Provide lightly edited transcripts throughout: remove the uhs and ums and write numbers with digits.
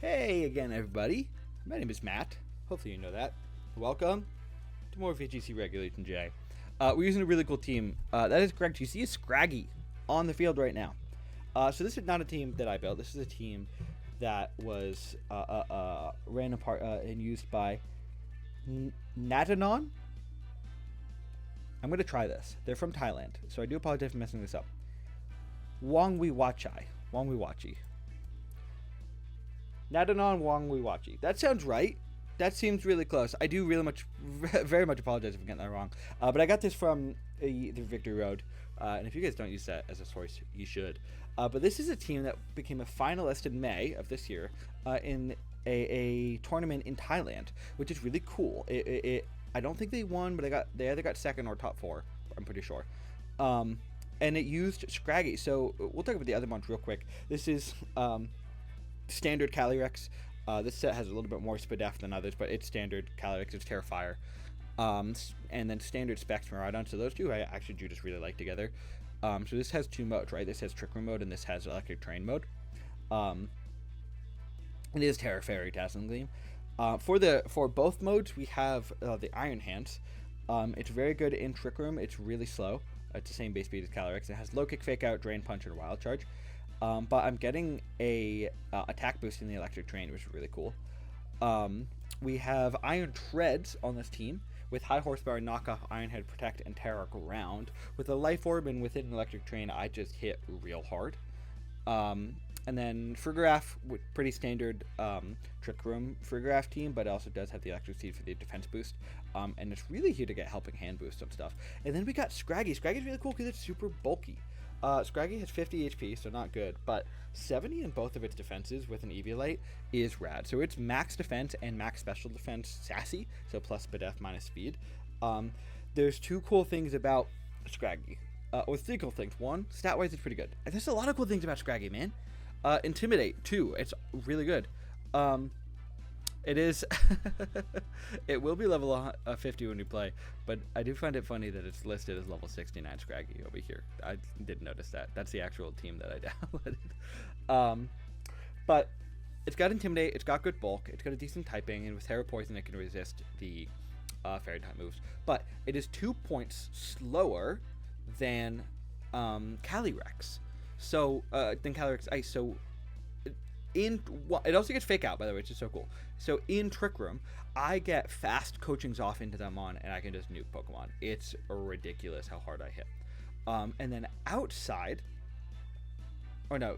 Hey again, everybody. My name is Matt. Hopefully you know that. Welcome to more VGC Regulation J. We're using a really cool team. That is correct. You see a Scraggy on the field right now. So this is not a team that I built. This is a team that was ran apart and used by Natanon. I'm going to try this. They're from Thailand, so I do apologize for messing this up. Wongwiwachi. Nadanon Wongwiwachi. That sounds right. That seems really close. I do very much apologize if I'm getting that wrong. But I got this from the Victory Road. And if you guys don't use that as a source, you should. But this is a team that became a finalist in May of this year in a tournament in Thailand, which is really cool. I don't think they won, but they either got second or top four. I'm pretty sure. And it used Scraggy. So we'll talk about the other ones real quick. This is standard Calyrex. This set has a little bit more Spadef than others, but it's standard Calyrex. It's Terrifier. And then standard Specs Miraidon. So those two I actually do just really like together. So this has two modes, right? This has Trick Room mode and this has Electric Train mode. It is Terra Fairy Dazzling Gleam. For both modes, we have the Iron Hands. It's very good in Trick Room. It's really slow. It's the same base speed as Calyrex. It has Low Kick, Fake Out, Drain Punch, and Wild Charge. But I'm getting a attack boost in the Electric Train, which is really cool. We have Iron Treads on this team with high horsepower, knockoff, Iron Head, Protect, and Terra Ground. With a Life Orb and within an Electric Train, I just hit real hard. And then Frigoraph, with pretty standard Trick Room Frigoraph team, but it also does have the Electric Seed for the defense boost. And it's really here to get Helping Hand boost on stuff. And then we got Scraggy. Scraggy's really cool because it's super bulky. Scraggy has 50 HP, so not good, but 70 in both of its defenses with an Eviolite is rad. So it's max defense and max special defense sassy, so plus Spadef minus speed. There's two cool things about Scraggy, or three cool things. One, stat-wise, it's pretty good. And there's a lot of cool things about Scraggy, man. Intimidate, too. It's really good. It is it will be level 50 when we play, but I do find it funny that it's listed as level 69 Scraggy over here. I didn't notice that. That's the actual team that I downloaded. But it's got Intimidate, it's got good bulk, it's got a decent typing, and with Terra Poison it can resist the Fairy type moves. But it is 2 points slower than Calyrex. So than Calyrex Ice. So it also gets Fake Out, by the way, which is so cool. So in Trick Room, I get fast coachings off into that mon, and I can just nuke Pokemon. It's ridiculous how hard I hit. And then outside, or no,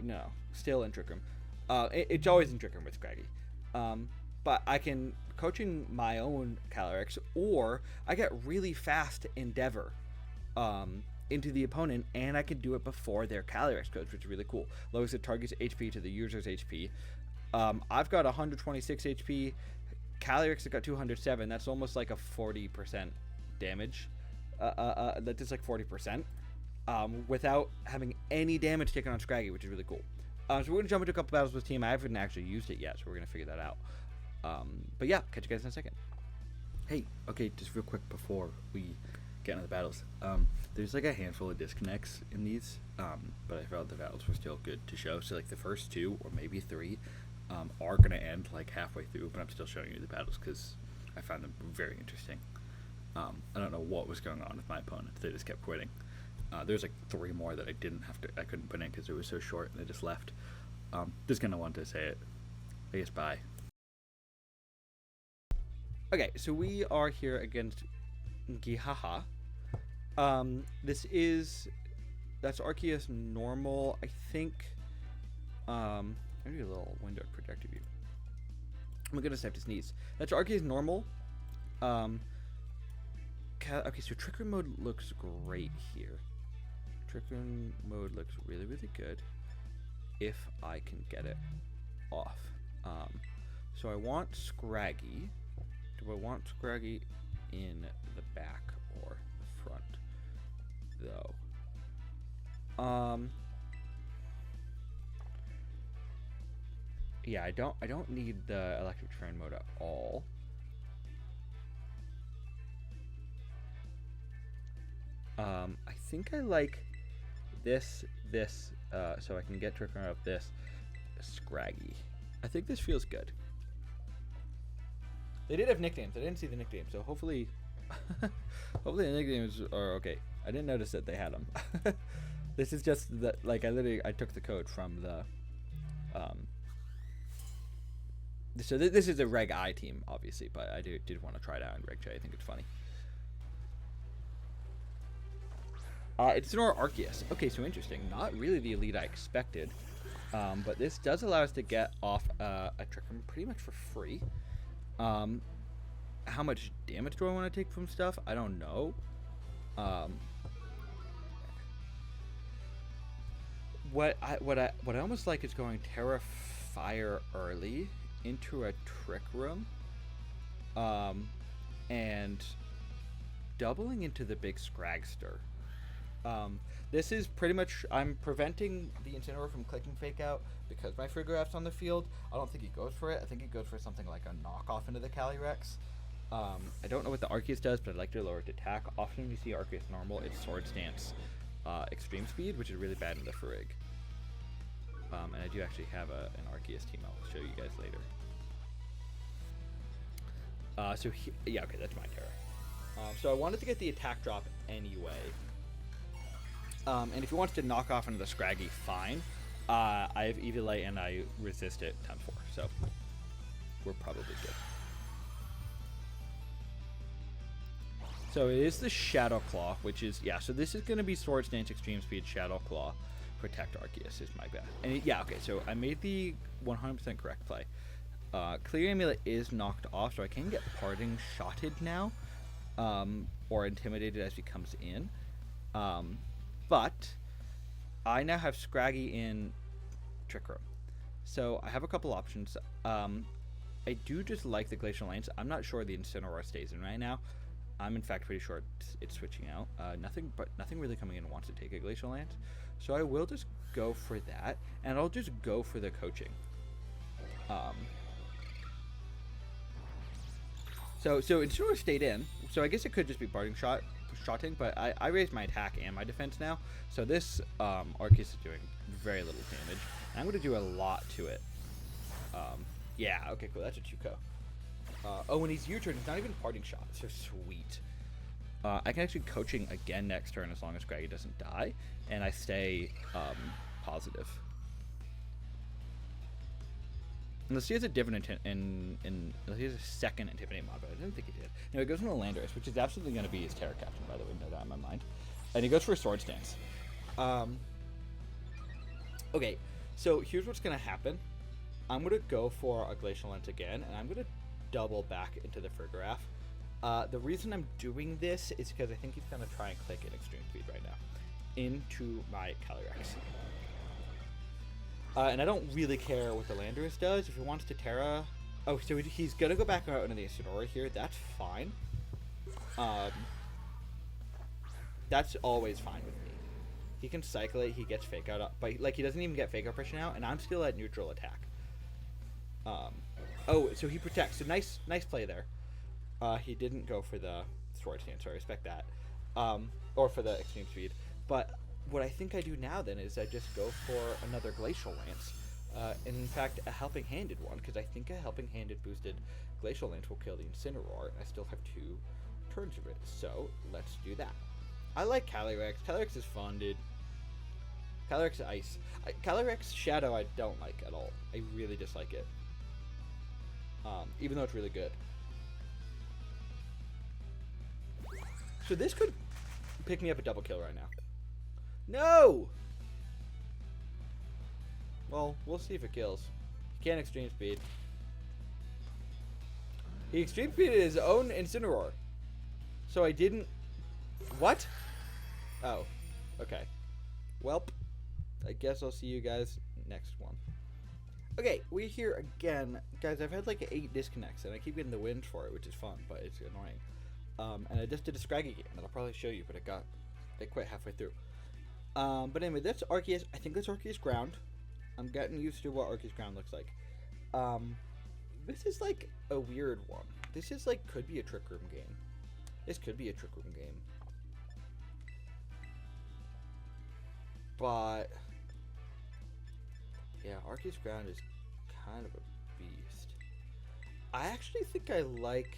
still in Trick Room. It's always in Trick Room with Scraggy. But I can coaching my own Calyrex, or I get really fast Endeavor into the opponent, and I can do it before their Calyrex coach, which is really cool. Lowers the target's HP to the user's HP. I've got 126 HP. Calyrex has got 207. That's almost like a 40% damage. That is like 40%. Without having any damage taken on Scraggy, which is really cool. So we're going to jump into a couple battles with this team. I haven't actually used it yet, so we're going to figure that out. But yeah, catch you guys in a second. Hey, okay, just real quick before we get into the battles. There's like a handful of disconnects in these, but I felt the battles were still good to show. So like the first two or maybe three are going to end like halfway through, but I'm still showing you the battles because I found them very interesting. I don't know what was going on with my opponents. They just kept quitting. There's like three more that I couldn't put in because it was so short and they just left. Just kind of wanted to say it. I guess bye. Okay, so we are here against Gihaha. That's Arceus normal, I think. Maybe a little window projected view. Oh my goodness, I have to sneeze. That's Arceus normal. Okay, so Trick Room mode looks great here. Trick Room mode looks really, really good. If I can get it off. So I want Scraggy. Do I want Scraggy in the back or the front, though? Yeah, I don't need the Electric Train mode at all. I think I like this, so I can get Trick Room of this Scraggy. I think this feels good. They did have nicknames. I didn't see the nicknames, so hopefully, hopefully the nicknames are okay. I didn't notice that they had them. This is just that, like, I took the code from the, so this is a Reg I team, obviously, but I did want to try it out in Reg J. I think it's funny. It's Incineroar Arceus. Okay, so interesting. Not really the elite I expected, but this does allow us to get off a Trick Room pretty much for free. How much damage do I want to take from stuff? I don't know. What I almost like is going Terra Fire early into a Trick Room, and doubling into the big Scragster. This is pretty much, I'm preventing the Incineroar from clicking Fake Out because my Frigorap's on the field. I don't think he goes for it. I think he goes for something like a knockoff into the Calyrex. I don't know what the Arceus does, but I'd like to lower its attack. Often when you see Arceus normal, it's Sword Stance Extreme Speed, which is really bad in the Frig. And I do actually have an Arceus team I'll show you guys later. Yeah, okay, that's my Terra. So I wanted to get the attack drop anyway. And if he wants to knock off into the Scraggy, fine. I have Eviolite and I resist it times 4, so we're probably good. So it is the Shadow Claw, which is, yeah, so this is going to be Sword Stance, Extreme Speed, Shadow Claw, Protect Arceus is my bet. And yeah, okay, so I made the 100% correct play. Clear Amulet is knocked off, so I can get Parting Shotted now, or Intimidated as he comes in. But I now have Scraggy in Trick Room. So I have a couple options. I do just like the Glacial Lance. I'm not sure the Incineroar stays in right now. I'm in fact pretty sure it's switching out. Nothing really coming in wants to take a Glacial Lance. So I will just go for that, and I'll just go for the coaching. So Incineroar stayed in. So I guess it could just be Parting Shotting, but I raised my attack and my defense now. So this Arceus is doing very little damage. And I'm going to do a lot to it. Yeah, okay, cool. That's a 2-ko. Oh, when he's U-turn, it's not even Parting Shot. So sweet. I can actually coaching again next turn as long as Scraggy doesn't die, and I stay positive. Unless he has a different unless he has a second Intimidate mod, but I didn't think he did. No, he goes into Landorus, which is absolutely going to be his Terra Captain, by the way, know that in my mind. And he goes for a Sword Stance. Okay, so here's what's going to happen. I'm going to go for a Glacial Lance again, and I'm going to double back into the Frigoraph. The reason I'm doing this is because I think he's going to try and click in Extreme Speed right now into my Calyrex. And I don't really care what the Landorus does. If he wants to Terra... Oh, so he's going to go back out into the Incineroar here. That's fine. That's always fine with me. He can cycle it. He gets Fake Out up. But like, he doesn't even get Fake Out pressure now. And I'm still at neutral attack. Oh, so he protects. So nice play there. He didn't go for the Sword Stance, so I respect that. Or for the Extreme Speed. But what I think I do now then is I just go for another Glacial Lance. In fact, a Helping Handed one, because I think a Helping Handed boosted Glacial Lance will kill the Incineroar, and I still have 2 turns of it. So let's do that. I like Calyrex. Calyrex is fun, dude. Calyrex is Ice. Calyrex Shadow I don't like at all. I really dislike it. Even though it's really good. So this could pick me up a double kill right now. No! Well, we'll see if it kills. He can't Extreme Speed. He Extreme Speeded his own Incineroar. So I didn't... What? Oh. Okay. Welp. I guess I'll see you guys next one. Okay, we're here again. Guys, I've had like 8 disconnects, and I keep getting the wind for it, which is fun, but it's annoying. And I just did a Scraggy game that I'll probably show you, but it quit halfway through. But anyway, that's Arceus. I think that's Arceus Ground. I'm getting used to what Arceus Ground looks like. This is like a weird one. This is like, could be a Trick Room game. This could be a Trick Room game. But yeah, Arceus Ground is kind of a I actually think I like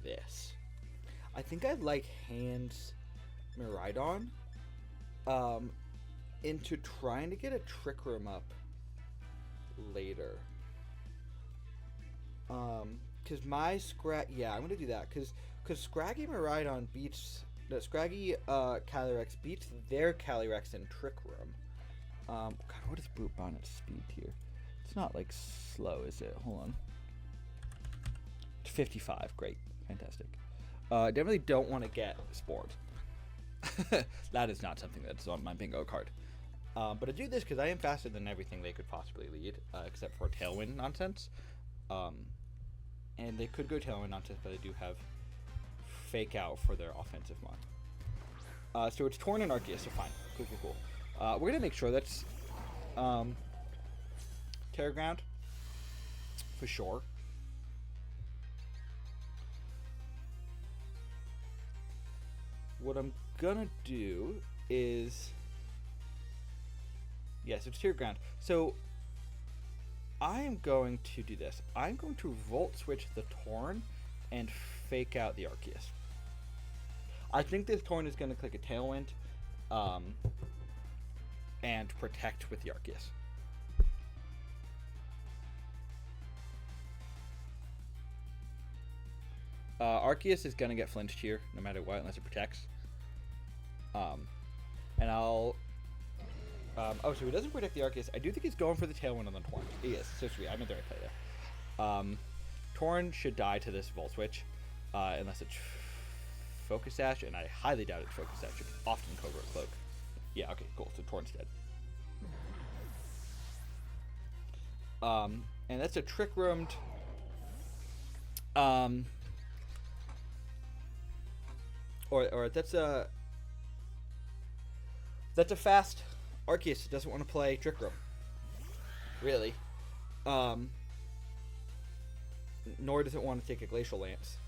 this. I think I like Hands Miraidon into trying to get a Trick Room up later. Because my yeah, I'm gonna do that because Scraggy Miraidon beats Scraggy Calyrex beats their Calyrex in Trick Room. God, what is Brute Bonnet's speed here? It's not like slow, is it? Hold on. 55. Great, fantastic. Definitely don't want to get Sport. That is not something that's on my bingo card. But I do this because I am faster than everything they could possibly lead, except for Tailwind nonsense. And they could go Tailwind nonsense, but they do have Fake Out for their offensive mon. So it's Torn and Arceus, so fine. Cool. We're going to make sure that's Terra Ground for sure. What I'm gonna do is, yes, it's Terra Ground. So I am going to do this. I'm going to Volt Switch the Torn and Fake Out the Arceus. I think this Torn is going to click a Tailwind and Protect with the Arceus. Arceus is going to get flinched here, no matter what, unless it protects. And I'll... oh, so he doesn't protect the Arceus. I do think he's going for the Tailwind on the Torn. He is. So sweet. I'm in the right play there. Torn should die to this Volt Switch, unless it's Focus Sash, and I highly doubt it's Focus Sash. It's often Covert Cloak. Yeah, okay, cool. So Torn's dead. And that's a Trick Roomed... Or that's a fast Arceus that doesn't want to play Trick Room. Really. Nor does it want to take a Glacial Lance.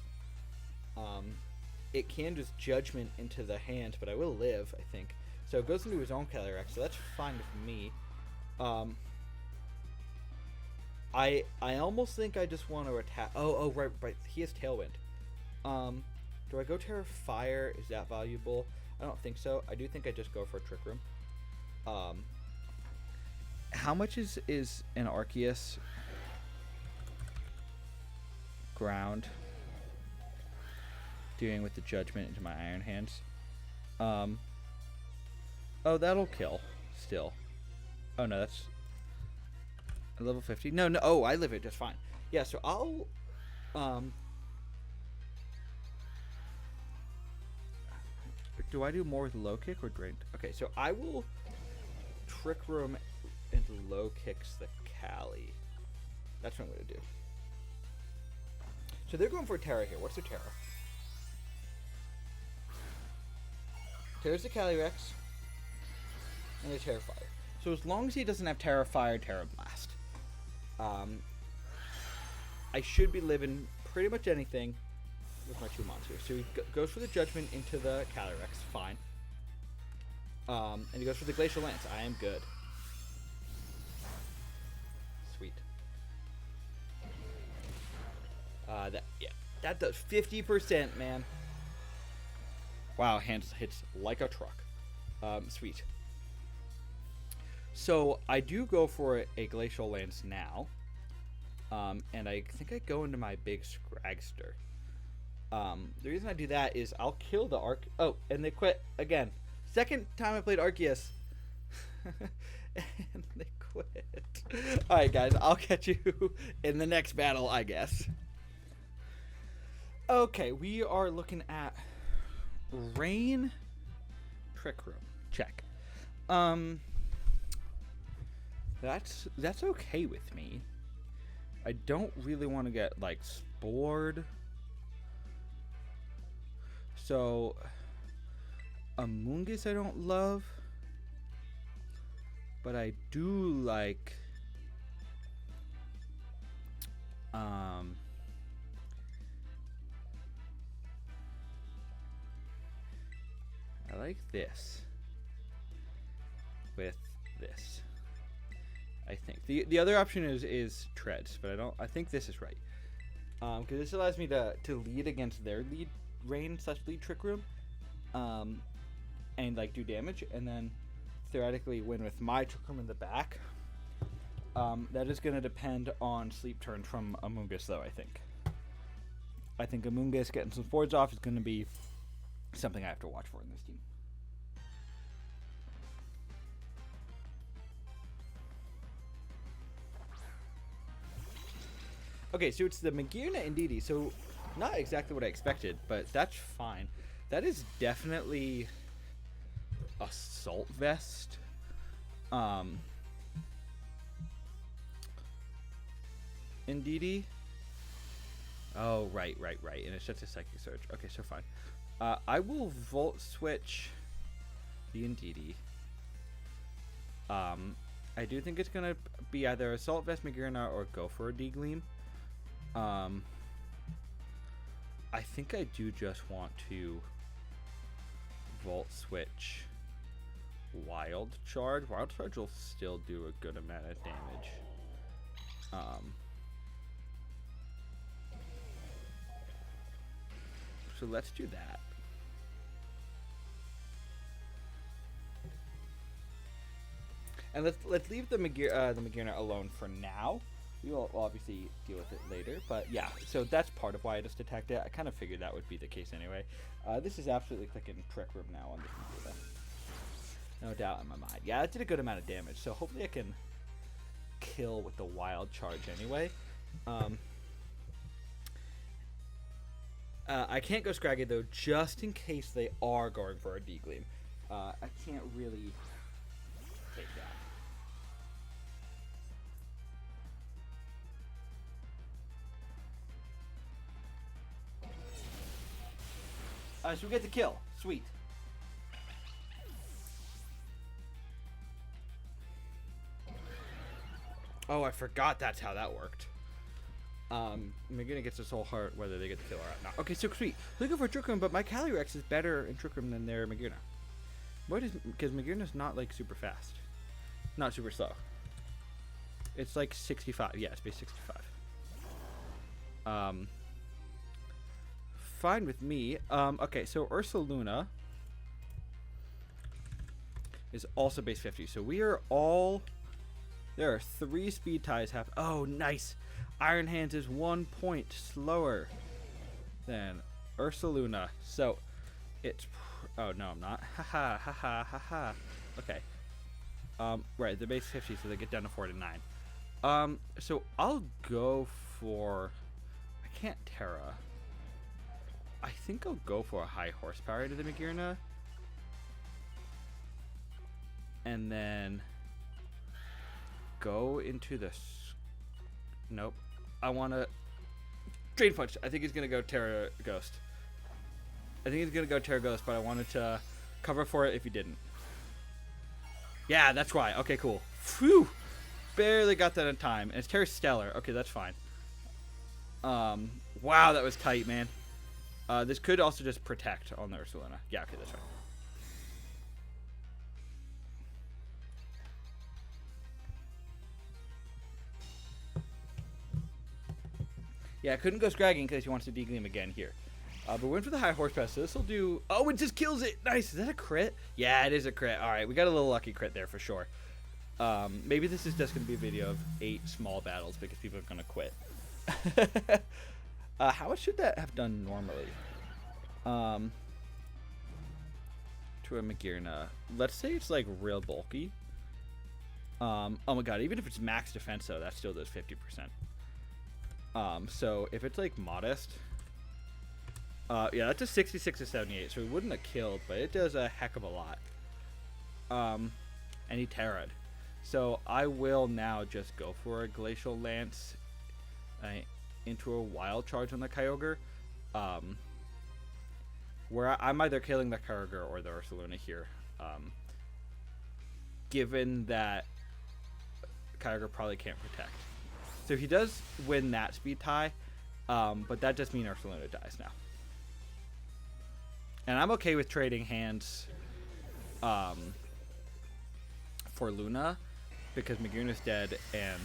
It can just Judgment into the hand, but I will live, I think. So it goes into his own Calyrex, so that's fine with me. I almost think I just want to attack. Oh, right. He has Tailwind. Do I go Terra Fire? Is that valuable? I don't think so. I do think I just go for a Trick Room. How much is an Arceus ground doing with the Judgment into my Iron Hands? Oh, that'll kill still. Oh, no, that's a level 50. No. Oh, I live it just fine. Yeah, so I'll... do I do more with Low Kick or Drained? Okay, so I will Trick Room into Low Kicks the Cali. That's what I'm going to do. So they're going for Terra here. What's their Terra? Terra's the Calyrex. And the Terra Fire. So as long as he doesn't have Terra Fire, Terra Blast. I should be living pretty much anything with my two monsters. So he goes for the Judgment into the Calyrex. Fine. And he goes for the Glacial Lance. I am good. Sweet. That does 50%, man. Wow, hands hits like a truck. Sweet. So I do go for a Glacial Lance now. And I think I go into my big Scragster. The reason I do that is I'll kill the Oh, and they quit again. Second time I played Arceus. And they quit. Alright, guys. I'll catch you in the next battle, I guess. Okay, we are looking at Rain Trick Room. Check. That's okay with me. I don't really want to get, like, Spored. So, Amoonguss I don't love. But I do like... I like this. With this. I think the other option is treads, but I think this is right. Because this allows me to lead against their lead rain / lead trick room, and like do damage, and then theoretically win with my trick room in the back. That is going to depend on sleep turn from Amoonguss, though. I think Amoonguss getting some forwards off is going to be something I have to watch for in this team. Okay, so it's the Magearna Indeedee. So not exactly what I expected, but that's fine. That is definitely Assault Vest. Indeedee. Oh, right. And it's just a Psychic Surge. Okay, so fine. I will Volt Switch the Indeedee. I do think it's going to be either Assault Vest Magearna or go for a D-Gleam. I think I do just want to Volt Switch Wild Charge. Wild Charge will still do a good amount of damage. So let's do that. And let's leave the Magearna alone for now. We will obviously deal with it later, but yeah. So that's part of why I just attacked it. I kind of figured that would be the case anyway. This is absolutely clicking Trick Room now on this computer. No doubt in my mind. Yeah, that did a good amount of damage. So hopefully I can kill with the Wild Charge anyway. I can't go Scraggy though, just in case they are going for a D-Gleam. I can't really take that. So we get the kill. Sweet. Oh, I forgot that's how that worked. Magearna gets a Soul Heart whether they get the kill or not. Okay, so sweet. Looking for Trick Room, but my Calyrex is better in Trick Room than their Magearna. What is... Because Magearna's not, like, super fast. Not super slow. It's, like, 65. Yeah, it's base 65. Fine with me. Okay, so Ursaluna is also base 50. So we are all... There are 3 speed ties happen. Oh, nice. Iron Hands is 1 point slower than Ursaluna. So it's... Oh, no, I'm not. Haha, haha, haha. Okay. Right, they're base 50, so they get down to 4 to 9. So I'll go for... I can't Terra. I think I'll go for a high horsepower to the Magearna. And then go into the... Nope. I want to... Drain Punch. I think he's going to go Terra Ghost. I think he's going to go Terra Ghost, but I wanted to cover for it if he didn't. Yeah, that's why. Okay, cool. Phew! Barely got that in time. And it's Terra Stellar. Okay, that's fine. Wow, that was tight, man. This could also just protect on the Ursaluna. Yeah, okay, that's fine. Yeah, I couldn't go Scragging because he wants to D-Gleam again here. But went for the high horsepower, so this will do... Oh, it just kills it! Nice! Is that a crit? Yeah, it is a crit. Alright, we got a little lucky crit there for sure. Maybe this is just going to be a video of 8 small battles because people are going to quit. How much should that have done normally? To a Magearna. Let's say it's like real bulky. Oh my god, even if it's max defense though, that still does 50%. So if it's like modest, yeah, that's a 66 to 78, so it wouldn't have killed, but it does a heck of a lot. And he Terra'd. So I will now just go for a Glacial Lance into a Wild Charge on the Kyogre. Where I'm either killing the Kyogre or the Ursaluna here. Given that Kyogre probably can't protect. So he does win that speed tie, but that just means Ursaluna dies now. And I'm okay with trading hands for Luna. because Maguna's dead and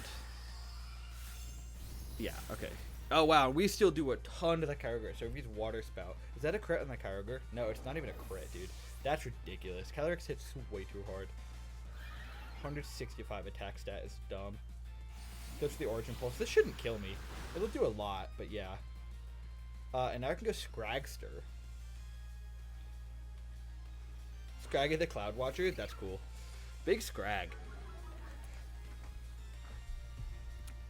yeah, okay. Oh wow, we still do a ton to the Kyogre. So if he's Water Spout, is that a crit on the Kyogre? No, it's not even a crit, dude. That's ridiculous. Calyrex hits way too hard. 165 attack stat is dumb. Goes to the Origin Pulse. This shouldn't kill me. It'll do a lot, but yeah. And now I can go Scragster. Scraggy the Cloud Watcher. That's cool. Big Scrag.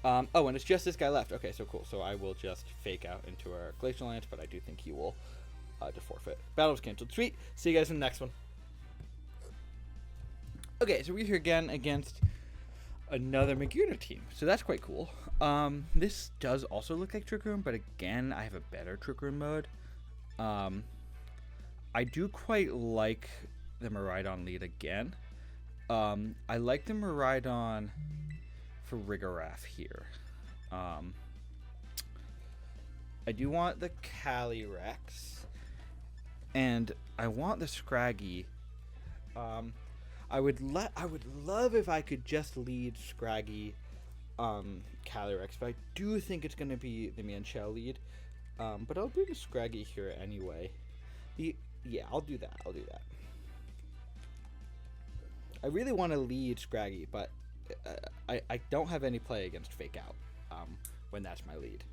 Oh, and it's just this guy left. Okay, so cool. So I will just fake out into our Glacial Lance, but I do think he will just forfeit. Battle was canceled. Sweet. See you guys in the next one. Okay, so we're here again against another Maguna team. So that's quite cool. This does also look like Trick Room, but again, I have a better Trick Room mode. I do quite like the Miraidon lead again. I like the Miraidon for Rigoraph here. I do want the Calyrex, and I want the Scraggy. I would love if I could just lead Scraggy, Calyrex, but I do think it's gonna be the Mienshao lead. But I'll bring the Scraggy here anyway. Yeah, I'll do that. I really want to lead Scraggy, but I don't have any play against Fake Out when that's my lead.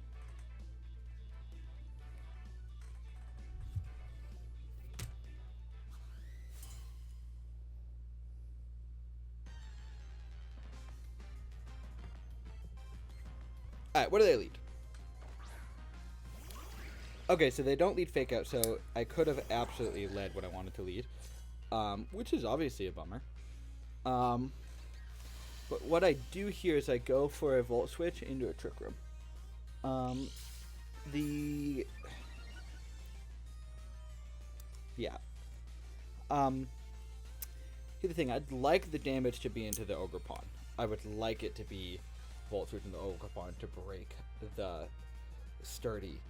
Alright, what do they lead? Okay, so they don't lead Fake Out, so I could have absolutely led what I wanted to lead, which is obviously a bummer. But what I do here is I go for a Volt Switch into a Trick Room. Here's the thing, I'd like the damage to be into the Ogre Pawn. I would like it to be Volt Switch into the Ogre Pawn to break the Sturdy.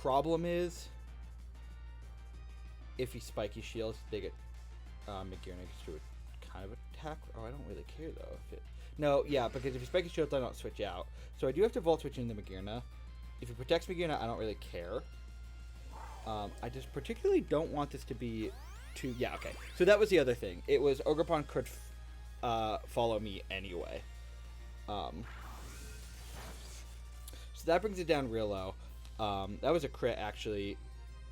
Problem is, if he Spiky Shields, they get Maguna gets to a kind of attack. Oh, I don't really care though. No, yeah, because if he Spiky Shields, I don't switch out. So I do have to Volt Switch into Maguna. If he protects Maguna, I don't really care. I just particularly don't want this to be too... Yeah, okay. So that was the other thing. It was Ogerpon could follow me anyway. So that brings it down real low. That was a crit, actually.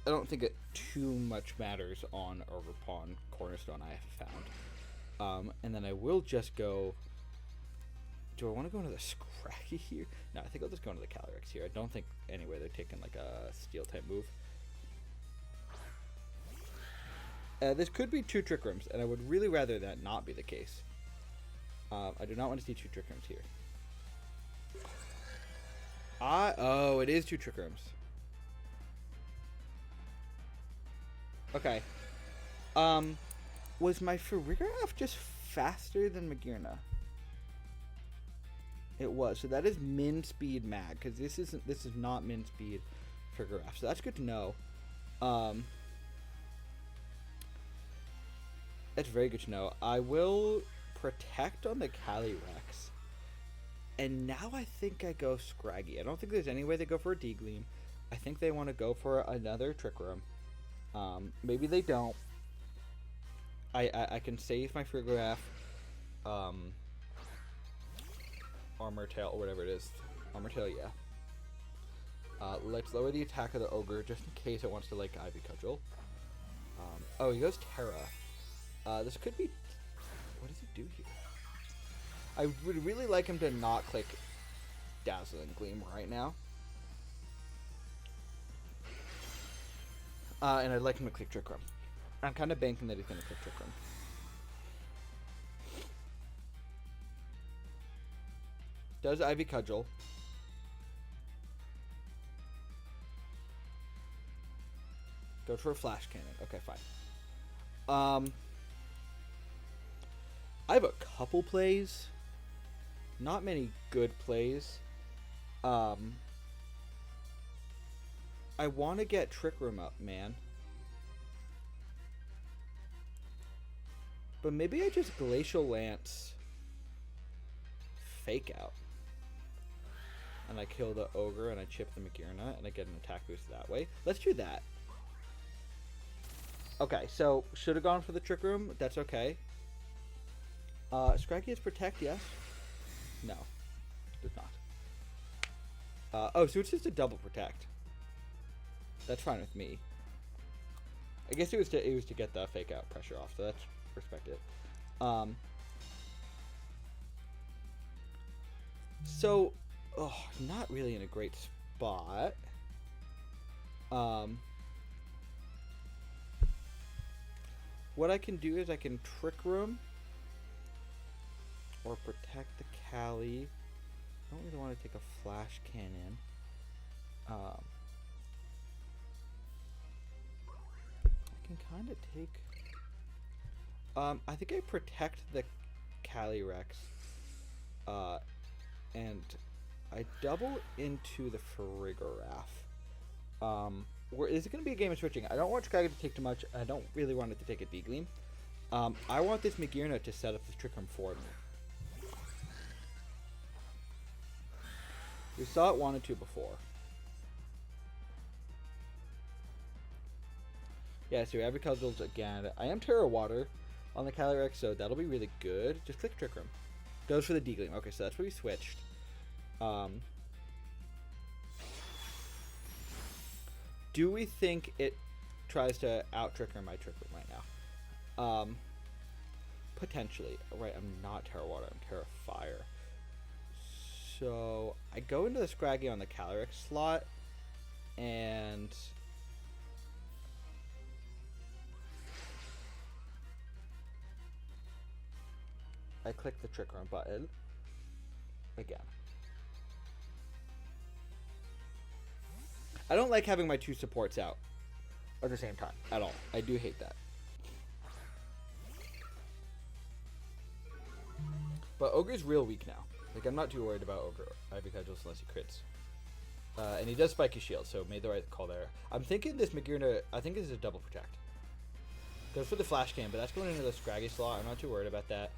I don't think it too much matters on Ogerpon Cornerstone I have found. And then I will just go... Do I want to go into the Scraggy here? No, I think I'll just go into the Calyrex here. I don't think, anyway, they're taking like a Steel-type move. This could be two Trick Rooms, and I would really rather that not be the case. I do not want to see two Trick Rooms here. Oh, it is two Trick Rooms. Okay. Was my Farigiraf just faster than Maguna? It was. So that is min speed mag, because this is not min speed Farigiraf. So that's good to know. That's very good to know. I will protect on the Calyrex. And now I think I go Scraggy. I don't think there's any way they go for a D-Gleam. I think they want to go for another Trick Room. Maybe they don't. I can save my Farigiraf. Armor Tail, or whatever it is. Armor Tail, yeah. Let's lower the attack of the Ogre, just in case it wants to, like, Ivy Cudgel. Oh, he goes Terra. This could be... What does he do here? I would really like him to not click Dazzling Gleam right now. And I'd like him to click Trick Room. I'm kind of banking that he's going to click Trick Room. Does Ivy Cudgel. Go for a Flash Cannon. Okay, fine. I have a couple plays. Not many good plays. I want to get Trick Room up, man. But maybe I just Glacial Lance Fake Out. And I kill the Ogre and I chip the Magearna and I get an attack boost that way. Let's do that. Okay, so should have gone for the Trick Room. That's okay. Scraggy is Protect, yes? No, does not. Oh, so it's just a double Protect. That's fine with me. I guess it was to get the Fake Out pressure off, so that's respected. So, not really in a great spot. What I can do is I can Trick Room or protect the Cali. I don't really want to take a Flash Cannon. I can kind of take... I think I protect the Calyrex. And I double into the Farigiraf. Is it going to be a game of switching? I don't want Scraggy to take too much. I don't really want it to take a D-Gleam. I want this Magearna to set up the Trick Room for me. We saw it wanted to before. Yeah, so we have Cudgels again. I am Terra Water on the Calyrex, so that'll be really good. Just click Trick Room. Goes for the D-Gleam. Okay, so that's what we switched. Do we think it tries to out-Trick Room my Trick Room right now? Potentially. Right, I'm not Terra Water, I'm Terra Fire. So, I go into the Scraggy on the Calyrex slot, and... I click the Trick Room button again. I don't like having my two supports out at the same time at all. I do hate that. But Ogre's real weak now. Like, I'm not too worried about Ogre Ivy Cudgels unless he crits. And he does spike his shield, so made the right call there. I'm thinking this Magearna, I think this is a double protect. Goes for the Flash Cam, but that's going into the Scraggy slot. I'm not too worried about that.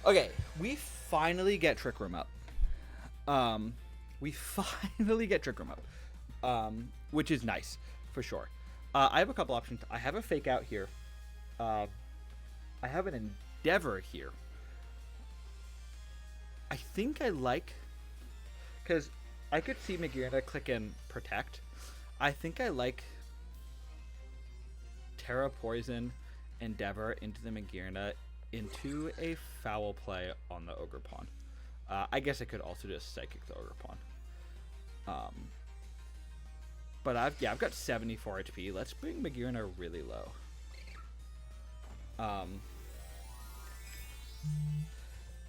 Okay, we finally get Trick Room up. Which is nice, for sure. I have a couple options. I have a Fake Out here. I have an Endeavor here. I think I like... Because I could see Magearna click in Protect. I think I like Terra Poison, Endeavor into the Magearna into a foul play on the Ogre Pawn. I guess I could also just Psychic the Ogre Pawn. But I've got 74 HP. Let's bring Magearna really low.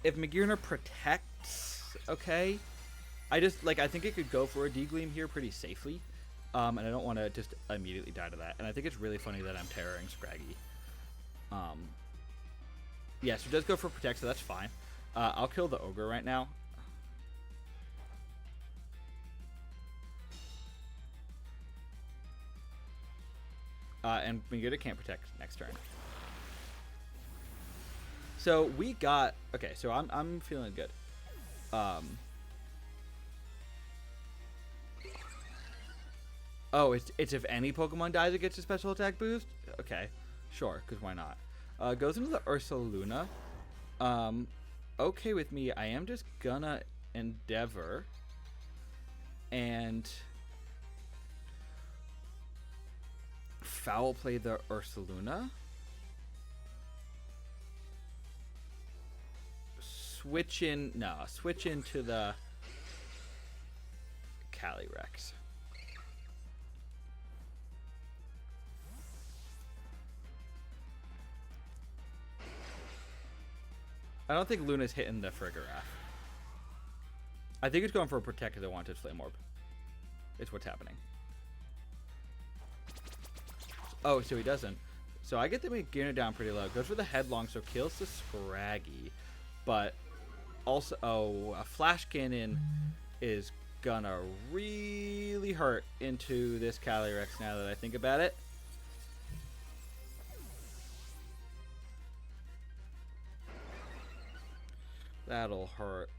If Magearna protects, okay. I think it could go for a D-Gleam here pretty safely. And I don't want to just immediately die to that. And I think it's really funny that I'm terroring Scraggy. Yeah, so it does go for protect, so that's fine. I'll kill the Ogre right now. And Magearna can't protect next turn. So we got... Okay, so I'm feeling good. Oh, it's if any Pokemon dies, it gets a special attack boost? Okay, sure, because why not? Goes into the Ursaluna. Okay with me. I am just gonna Endeavor. And... foul play the Ursaluna. Switch into the Calyrex. I don't think Luna's hitting the Farigiraf. I think it's going for a Protect because I wanted Flame Orb. It's what's happening. Oh, so he doesn't. So I get to make Magearna down pretty low. Goes for the Headlong, so kills the Scraggy. But also, a Flash Cannon is gonna really hurt into this Calyrex now that I think about it. That'll hurt.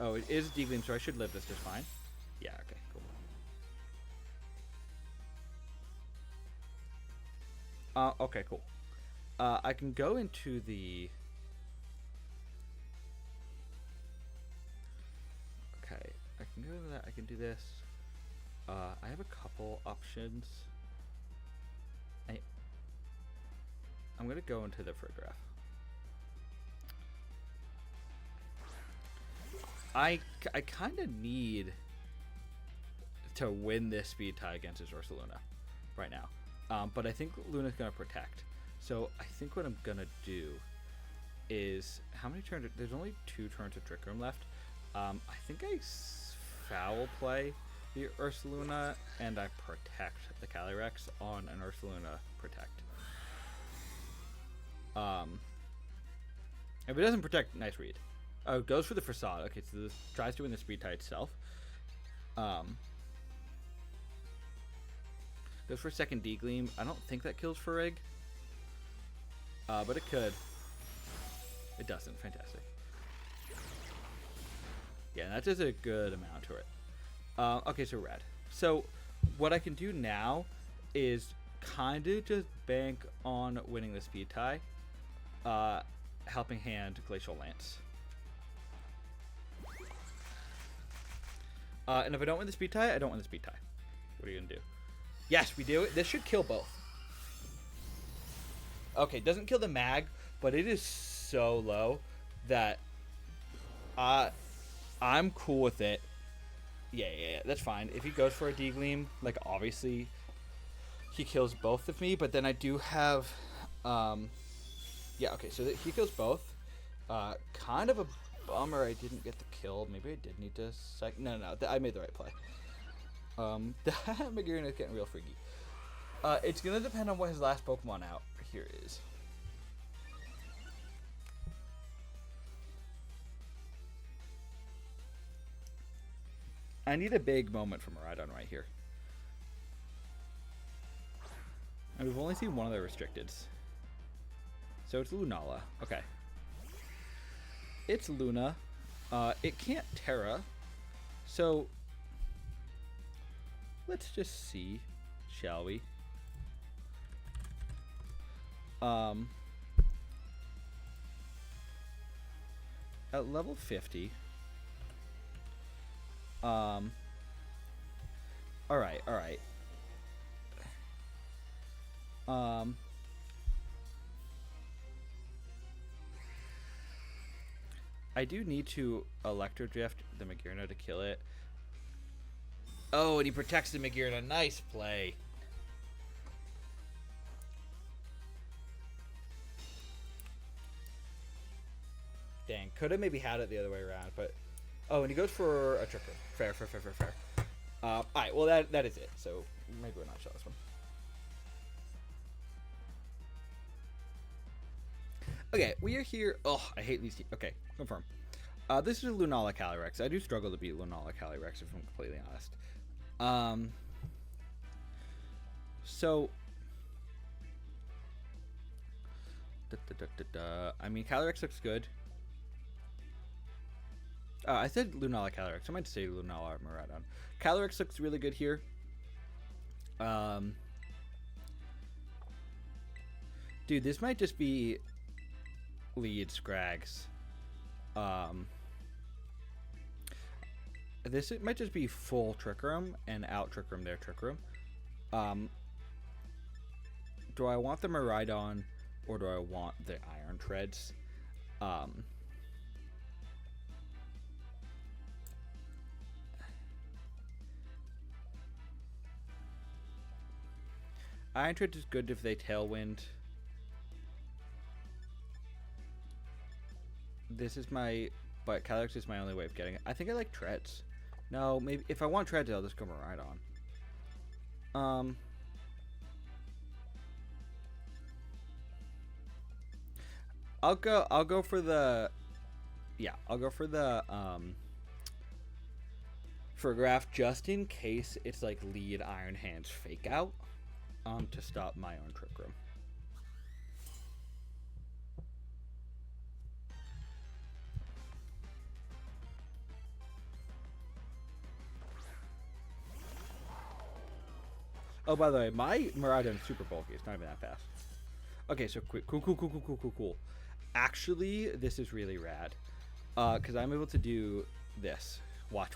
Oh, it is D-Gleam, so I should live this just fine. Yeah, okay, cool. Okay, cool. I can go into the... Okay, I can go into that. I can do this. I have a couple options. I'm going to go into the Friggraph. I kind of need to win this speed tie against his Ursaluna right now. But I think Luna's going to protect. So I think what I'm going to do is... How many turns? There's only 2 turns of Trick Room left. I think I foul play the Ursaluna and I protect the Calyrex on an Ursaluna protect. If it doesn't protect, nice read. Oh, it goes for the Facade. Okay, so this tries to win the speed tie itself. Goes for second D-Gleam. I don't think that kills for Reg. But it could. It doesn't. Fantastic. Yeah, that does a good amount to it. Okay, so red. So what I can do now is kind of just bank on winning the speed tie. Helping Hand, Glacial Lance. And if I don't win the speed tie, I don't win the speed tie. What are you going to do? Yes, we do it. This should kill both. Okay, doesn't kill the mag, but it is so low that I'm cool with it. Yeah, that's fine. If he goes for a D-Gleam, like, obviously he kills both of me, but then I do have... yeah, okay, so he kills both. Kind of a bummer I didn't get the kill. Maybe I did need to... No, I made the right play. That Magearna is getting real freaky. It's going to depend on what his last Pokemon out here is. I need a big moment from Miraidon right here. And we've only seen one of the restricteds. So it's Lunala. Okay. It's Luna. It can't Terra. So let's just see, shall we? At level 50. Alright. I do need to Electro Drift the Magearna to kill it. Oh, and he protects the Magearna. Nice play. Dang, could have maybe had it the other way around, but... Oh, and he goes for a Trick Room. Fair. Alright, well that is it, so maybe we're not shot this one. Okay, we are here... Oh, I hate these... Okay, confirm. This is a Lunala Calyrex. I do struggle to beat Lunala Calyrex, if I'm completely honest. So... I mean, Calyrex looks good. I said Lunala Calyrex. I meant to say Lunala Miraidon. Calyrex looks really good here. Dude, this might just be lead Scrags. This might just be full Trick Room and out Trick Room there Trick Room. Do I want the Miraidon or do I want the Iron Treads? Iron Treads is good if they Tailwind. This is my... But Calyrex is my only way of getting it. I think I like Treads. No, maybe... If I want Treads, I'll just go Miraidon. I'll go for the... Yeah, I'll go for the... For Graph, just in case it's like lead Iron Hands Fake Out. To stop my own Trick Room. Oh, by the way, my Miraidon is super bulky. It's not even that fast. Okay, so quick. Cool. Actually, this is really rad. Because I'm able to do this. Watch.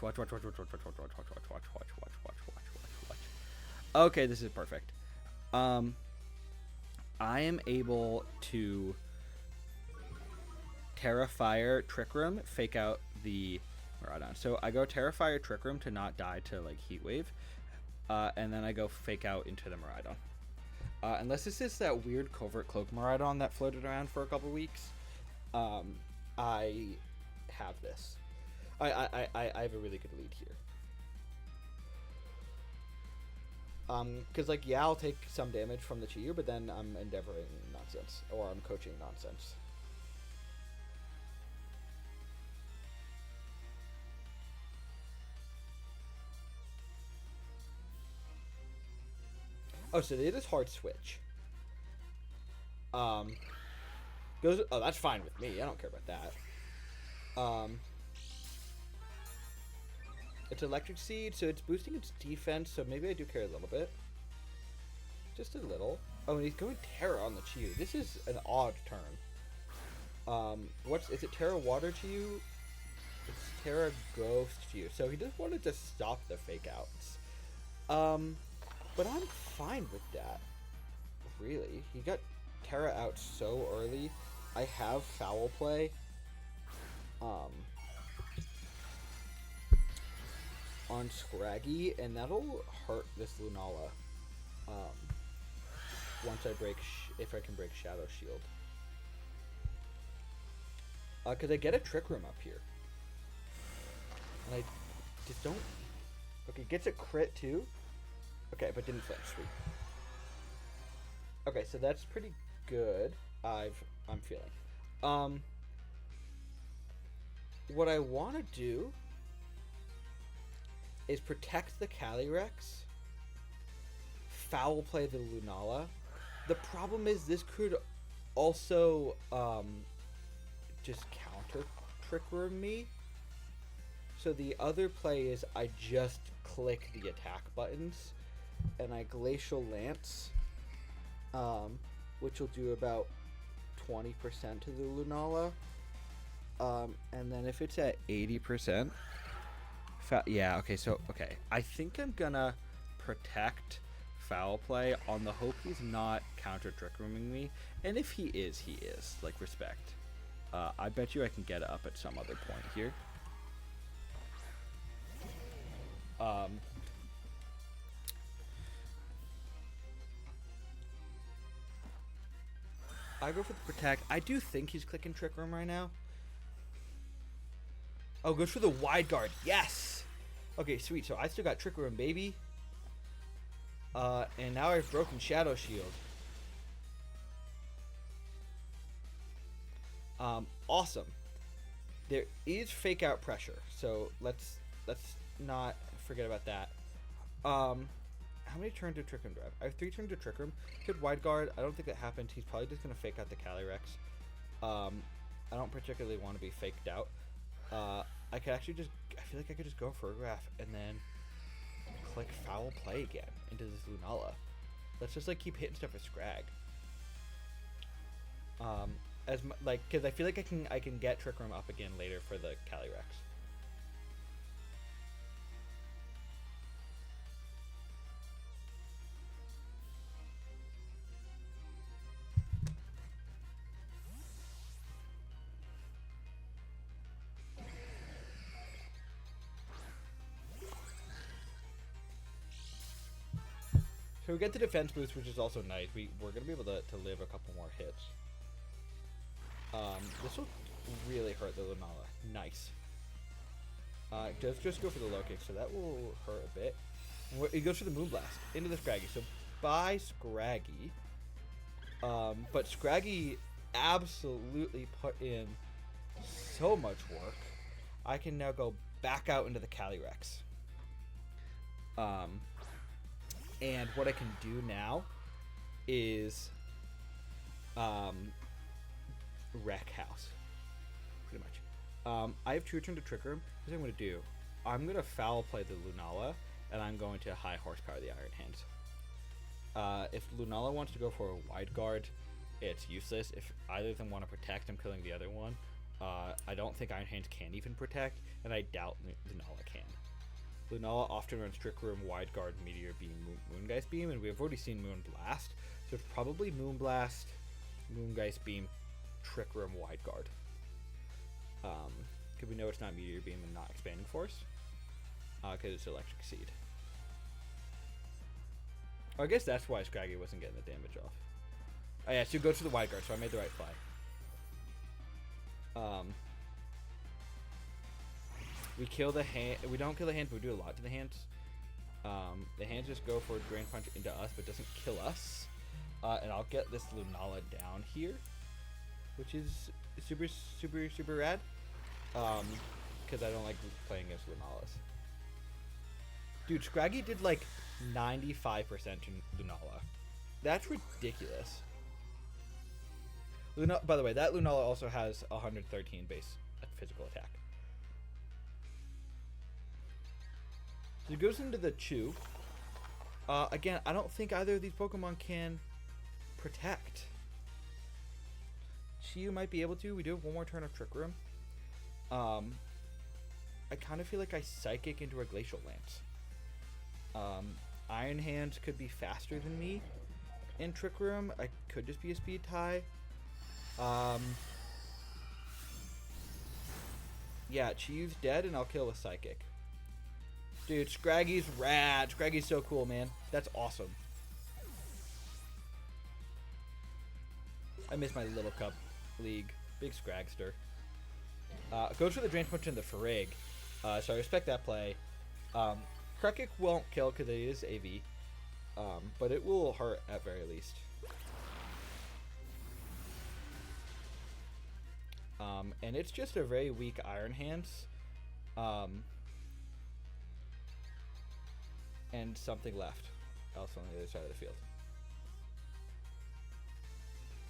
Okay, this is perfect. I am able to Terra Fire Trick Room, fake out the Miraidon. So I go Terra Fire Trick Room to not die to like Heat Wave, and then I go fake out into the Miraidon. Unless this is that weird Covert Cloak Miraidon that floated around for a couple weeks, I have this. I have a really good lead here. Because like yeah, I'll take some damage from the Chiyu, but then I'm endeavoring nonsense, or I'm coaching nonsense. Oh, so they just hard switch. Goes. Oh, that's fine with me. I don't care about that. It's Electric Seed, so it's boosting its defense. So maybe I do care a little bit, just a little. Oh, and he's going Terra on the Chiyu. This is an odd turn. Is it Terra Water Chiyu? It's Terra Ghost Chiyu. So he just wanted to stop the fake outs. But I'm fine with that. Really, he got Terra out so early. I have Foul Play. On Scraggy, and that'll hurt this Lunala. Once I break, if I can break Shadow Shield. Cause I get a Trick Room up here, and I just don't. Okay, gets a crit too. Okay, but didn't flinch. Sweet. Okay, so that's pretty good. I'm feeling. What I want to do is protect the Calyrex, Foul Play the Lunala. The problem is this could also just counter Trick Room me. So the other play is I just click the attack buttons and I Glacial Lance, which will do about 20% to the Lunala. And then if it's at 80%, yeah, okay. I think I'm gonna protect Foul Play on the hope he's not counter Trick Rooming me. And if he is, like, respect. I bet you I can get it up at some other point here. I go for the protect. I do think he's clicking Trick Room right now. Oh, goes for the Wide Guard. Yes! Okay, sweet. So I still got Trick Room, baby. And now I've broken Shadow Shield. Awesome. There is fake out pressure, so let's not forget about that. How many turns did Trick Room drive? I have 3 turns to Trick Room. Good Wide Guard. I don't think that happened. He's probably just gonna fake out the Calyrex. I don't particularly want to be faked out. I could actually just. I feel like I could just go for a graph and then click Foul Play again into this Lunala. Let's just like keep hitting stuff with Scrag. Because I feel like I can get Trick Room up again later for the Calyrex. So we get the defense boost, which is also nice. We're gonna be able to live a couple more hits. This will really hurt the Lunala. Nice. It does just go for the low kick, so that will hurt a bit. And it goes for the Moonblast into the Scraggy. So bye Scraggy. But Scraggy absolutely put in so much work. I can now go back out into the Calyrex. And what I can do now is wreck house, pretty much. I have 2 turns to Trick Room. Here's what I'm going to do. I'm going to Foul Play the Lunala, and I'm going to high horsepower the Iron Hands. If Lunala wants to go for a wide guard, it's useless. If either of them want to protect, I'm killing the other one. I don't think Iron Hands can even protect, and I doubt Lunala can. Lunala often runs Trick Room, Wide Guard, Meteor Beam, Moongeist Beam, and we've already seen Moon Blast. So it's probably Moon Blast, Moongeist Beam, Trick Room, Wide Guard. Because we know it's not Meteor Beam and not Expanding Force. Because it's Electric Seed. I guess that's why Scraggy wasn't getting the damage off. Oh yeah, so you go to the Wide Guard, so I made the right play. We kill the hand. We don't kill the hands, but we do a lot to the hands. The hands just go for a Drain Punch into us, but doesn't kill us. And I'll get this Lunala down here, which is super rad. Because I don't like playing against Lunalas. Dude, Scraggy did like 95% to Lunala. That's ridiculous. By the way, that Lunala also has 113 base physical attack. So it goes into the Chew. Again, I don't think either of these Pokemon can protect. Chew might be able to. We do have one more turn of Trick Room. I kind of feel like I Psychic into a Glacial Lance. Iron Hands could be faster than me in Trick Room. I could just be a speed tie. Yeah, Chew's dead, and I'll kill with Psychic. Dude, Scraggy's rad. Scraggy's so cool, man. That's awesome. I miss my Little Cup League. Big Scragster. Goes for the Drain Punch and the Farrig. So I respect that play. Krukick won't kill because it is AV. But it will hurt at very least. And it's just a very weak Iron Hands. And something left. Else on the other side of the field.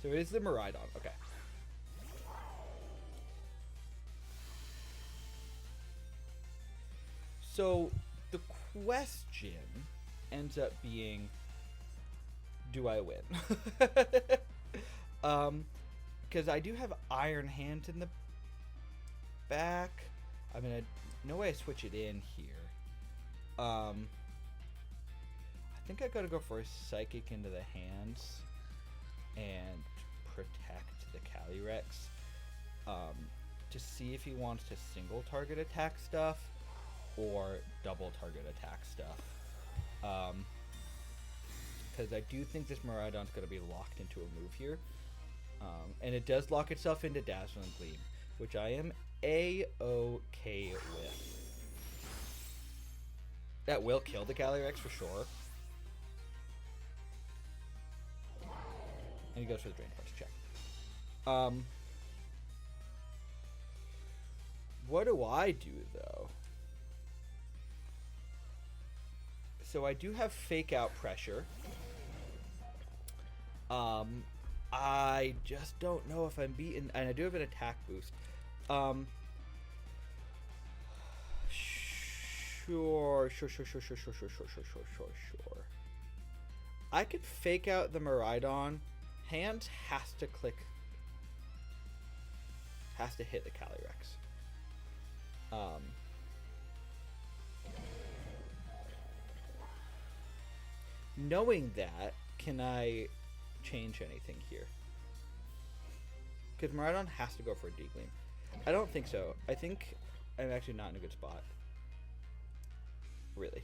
So it is the Miraidon. Okay. So the question ends up being, do I win? Because I do have Iron Hands in the back. I mean, no way I switch it in here. I think I gotta go for a Psychic into the hands and protect the Calyrex to see if he wants to single target attack stuff or double target attack stuff. Because I do think this Miraidon's gonna be locked into a move here. And it does lock itself into Dazzling Gleam, which I am A-okay with. That will kill the Calyrex for sure. And he goes for the Drain Punch check. What do I do, though? So I do have Fake Out Pressure. I just don't know if I'm beaten, and I do have an attack boost. Sure. I could Fake Out the Miraidon. Hands has to hit the Calyrex. Knowing that, can I change anything here? Because Miraidon has to go for a D-Gleam. I don't think so. I think I'm actually not in a good spot. Really.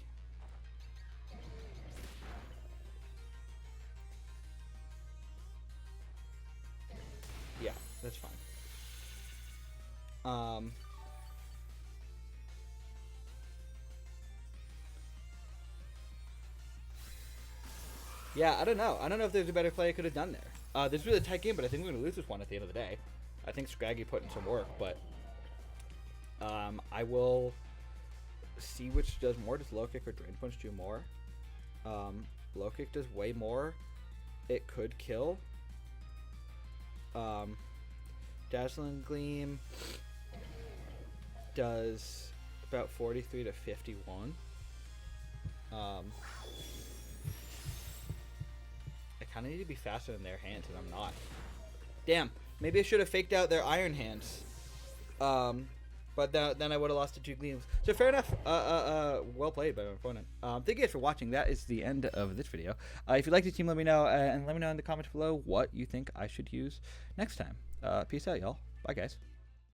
Yeah, that's fine. Yeah, I don't know. I don't know if there's a better play I could have done there. This was a tight game, but I think we're going to lose this one at the end of the day. I think Scraggy put in some work, but I will see which does more. Does Low Kick or Drain Punch do more? Low Kick does way more. It could kill. Dazzling Gleam does about 43 to 51. I need to be faster than their hands, and I'm not. Damn. Maybe I should have faked out their iron hands. But then I would have lost to 2 gleams. So fair enough. Well played by my opponent. Thank you guys for watching. That is the end of this video. If you like the team, let me know. And let me know in the comments below what you think I should use next time. Peace out, y'all. Bye, guys.